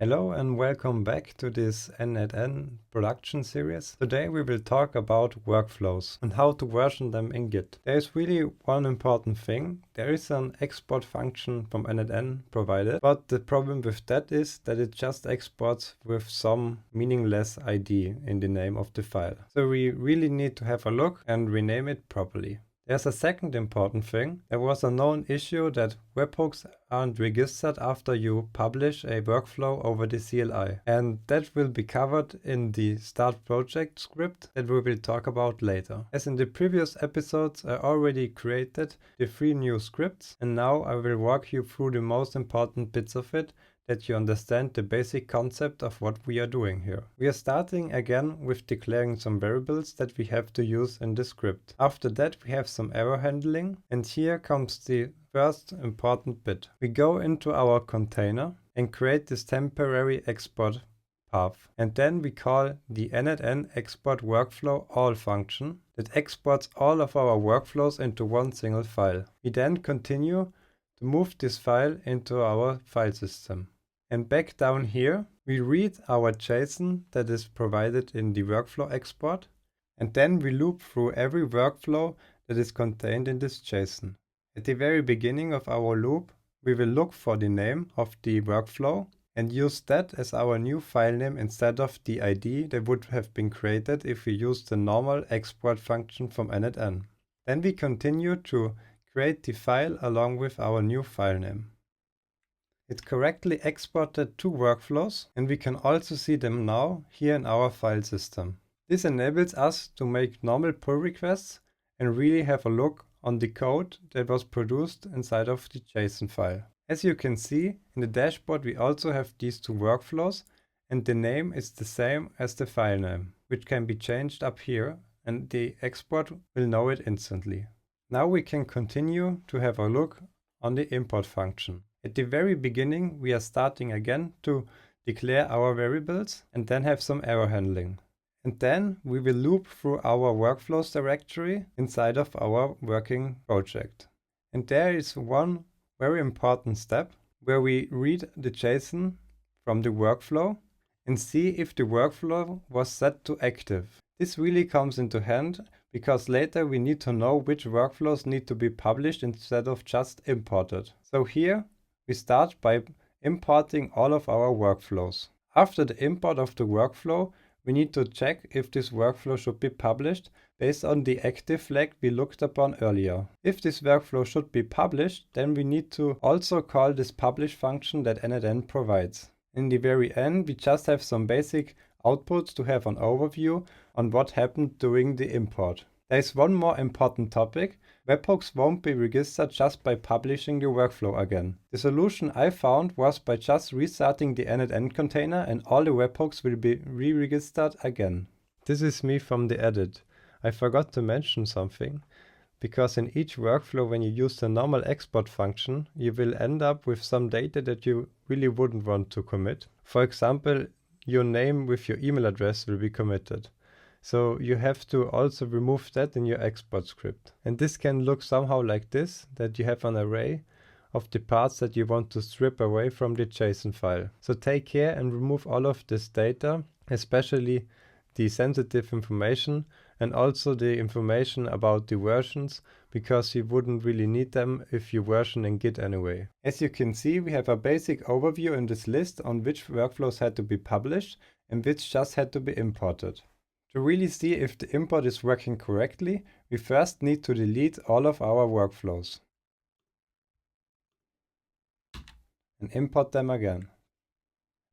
Hello and welcome back to this n8n production series. Today we will talk about workflows and how to version them in Git. There is really one important thing. There is an export function from n8n provided, but the problem with that is that it just exports with some meaningless ID in the name of the file. So we really need to have a look and rename it properly. There's a second important thing. There was a known issue that webhooks aren't registered after you publish a workflow over the CLI. And that will be covered in the start project script that we will talk about later. As in the previous episodes, I already created the 3 new scripts, and now I will walk you through the most important bits of it, that you understand the basic concept of what we are doing here. We are starting again with declaring some variables that we have to use in the script. After that we have some error handling, and here comes the first important bit. We go into our container and create this temporary export path, and then we call the n8n export workflow all function that exports all of our workflows into one single file. We then continue to move this file into our file system. And back down here, we read our JSON that is provided in the workflow export, and then we loop through every workflow that is contained in this JSON. At the very beginning of our loop, we will look for the name of the workflow and use that as our new file name instead of the ID that would have been created if we used the normal export function from n8n. Then we continue to create the file along with our new file name. It correctly exported 2 workflows, and we can also see them now here in our file system. This enables us to make normal pull requests and really have a look on the code that was produced inside of the JSON file. As you can see, in the dashboard we also have these 2 workflows, and the name is the same as the file name, which can be changed up here, and the export will know it instantly. Now we can continue to have a look on the import function. At the very beginning, we are starting again to declare our variables and then have some error handling. And then we will loop through our workflows directory inside of our working project. And there is one very important step where we read the JSON from the workflow and see if the workflow was set to active. This really comes into hand because later we need to know which workflows need to be published instead of just imported. So here we start by importing all of our workflows. After the import of the workflow, we need to check if this workflow should be published based on the active flag we looked upon earlier. If this workflow should be published, then we need to also call this publish function that n8n provides. In the very end, we just have some basic outputs to have an overview on what happened during the import. There is one more important topic. Webhooks won't be registered just by publishing the workflow again. The solution I found was by just restarting the n8n container and all the webhooks will be re-registered again. This is me from the edit. I forgot to mention something, because in each workflow when you use the normal export function, you will end up with some data that you really wouldn't want to commit. For example, your name with your email address will be committed. So you have to also remove that in your export script. And this can look somehow like this, that you have an array of the parts that you want to strip away from the JSON file. So take care and remove all of this data, especially the sensitive information and also the information about the versions, because you wouldn't really need them if you version in Git anyway. As you can see, we have a basic overview in this list on which workflows had to be published and which just had to be imported. To really see if the import is working correctly, we first need to delete all of our workflows and import them again.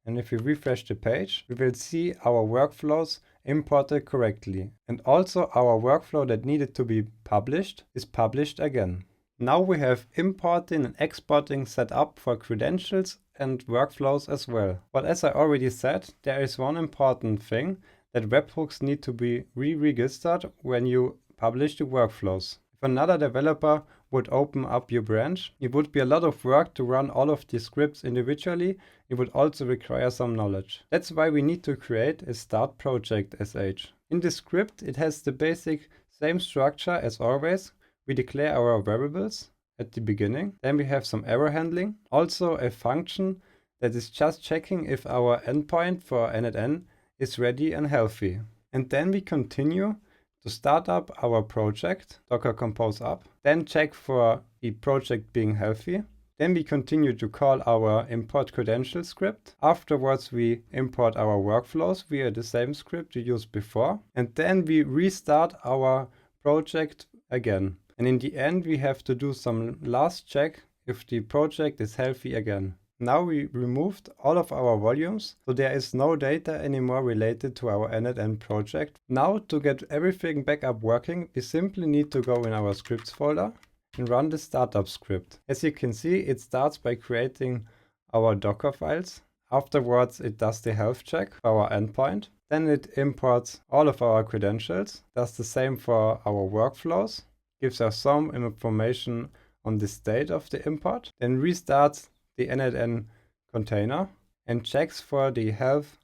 And if we refresh the page, we will see our workflows imported correctly. And also our workflow that needed to be published is published again. Now we have importing and exporting set up for credentials and workflows as well. But as I already said, there is one important thing, that webhooks need to be re-registered when you publish the workflows. If another developer would open up your branch, it would be a lot of work to run all of these scripts individually. It would also require some knowledge. That's why we need to create a start-project.sh. In this script, it has the basic same structure as always. We declare our variables at the beginning. Then we have some error handling. Also a function that is just checking if our endpoint for n8n is ready and healthy. And then we continue to start up our project, Docker Compose up, then check for the project being healthy. Then we continue to call our import credentials script. Afterwards, we import our workflows via the same script we used before. And then we restart our project again. And in the end, we have to do some last check if the project is healthy again. Now we removed all of our volumes, so there is no data anymore related to our n8n project. Now to get everything back up working, we simply need to go in our scripts folder and run the startup script. As you can see, it starts by creating our Docker files. Afterwards, it does the health check for our endpoint. Then it imports all of our credentials, does the same for our workflows, gives us some information on the state of the import, then restarts the n8n container and checks for the health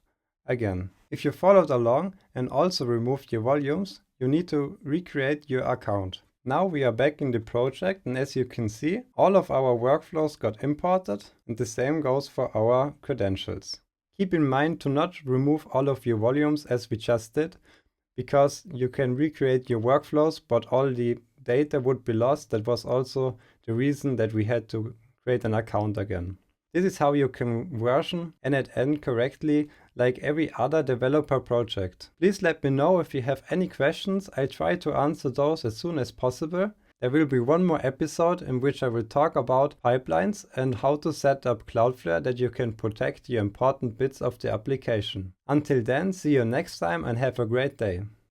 again. If you followed along and also removed your volumes, you need to recreate your account. Now we are back in the project, and as you can see, all of our workflows got imported, and the same goes for our credentials. Keep in mind to not remove all of your volumes as we just did, because you can recreate your workflows, but all the data would be lost. That was also the reason that we had to create an account again. This is how you can version n8n correctly, like every other developer project. Please let me know if you have any questions. I try to answer those as soon as possible. There will be one more episode in which I will talk about pipelines and how to set up Cloudflare that you can protect your important bits of the application. Until then, see you next time and have a great day.